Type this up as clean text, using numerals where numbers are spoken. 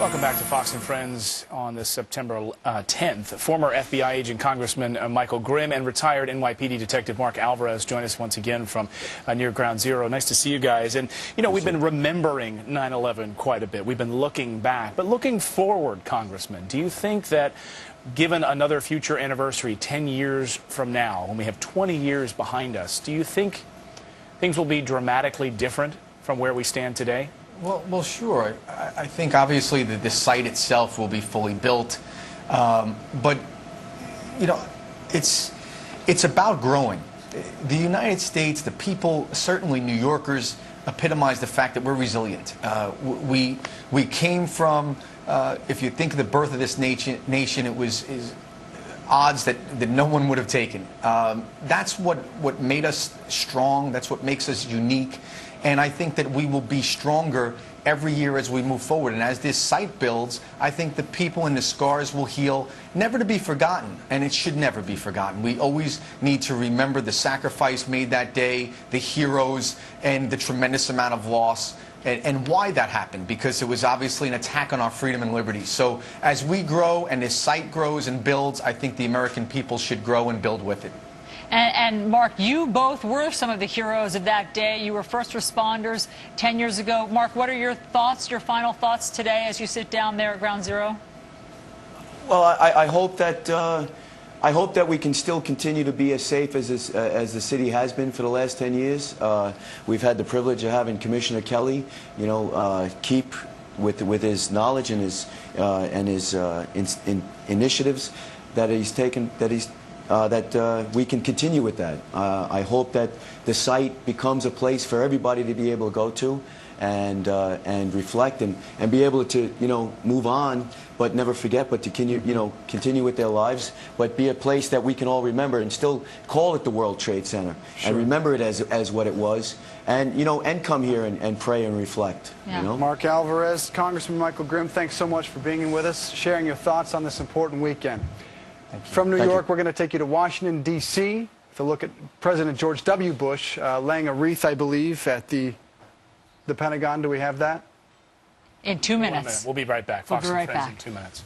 Welcome back to Fox and Friends on this September 10th. Former FBI agent Congressman Michael Grimm and retired NYPD Detective Marc Alvarez join us once again from near Ground Zero. Nice to see you guys. And, you know, we've been remembering 9/11 quite a bit. We've been looking back. But looking forward, Congressman, do you think that given another future anniversary 10 years from now, when we have 20 years behind us, do you think things will be dramatically different from where we stand today? Well, sure. I think obviously that the site itself will be fully built, but you know, it's about growing. The United States, the people, certainly New Yorkers, epitomize the fact that we're resilient. We came from, if you think of the birth of this nation, it was odds that no one would have taken. That's what made us strong. That's what makes us unique. And I think that we will be stronger every year as we move forward. And as this site builds, I think the people and the scars will heal, never to be forgotten. And it should never be forgotten. We always need to remember the sacrifice made that day, the heroes, and the tremendous amount of loss, and why that happened, because it was obviously an attack on our freedom and liberty. So as we grow and this site grows and builds, I think the American people should grow and build with it. And Marc, you both were some of the heroes of that day. You were first responders 10 years ago. Marc, what are your thoughts, your final thoughts today as you sit down there at Ground Zero? Well, I hope that we can still continue to be as safe as the city has been for the last 10 years. We've had the privilege of having Commissioner Kelly, you know, keep with his knowledge and his initiatives that he's taken, that we can continue with that. I hope that the site becomes a place for everybody to be able to go to and reflect and be able to, you know, move on, but never forget, but to continue with their lives, but be a place that we can all remember and still call it the World Trade Center. Sure. And remember it as what it was, and, you know, and come here and pray and reflect. Yeah. You know? Marc Alvarez, Congressman Michael Grimm, thanks so much for being with us, sharing your thoughts on this important weekend. From New York, we're going to take you to Washington, D.C. to look at President George W. Bush laying a wreath, I believe, at the Pentagon. Do we have that? In 2 minutes. We'll be right back. We'll Fox be and right Friends back. in 2 minutes.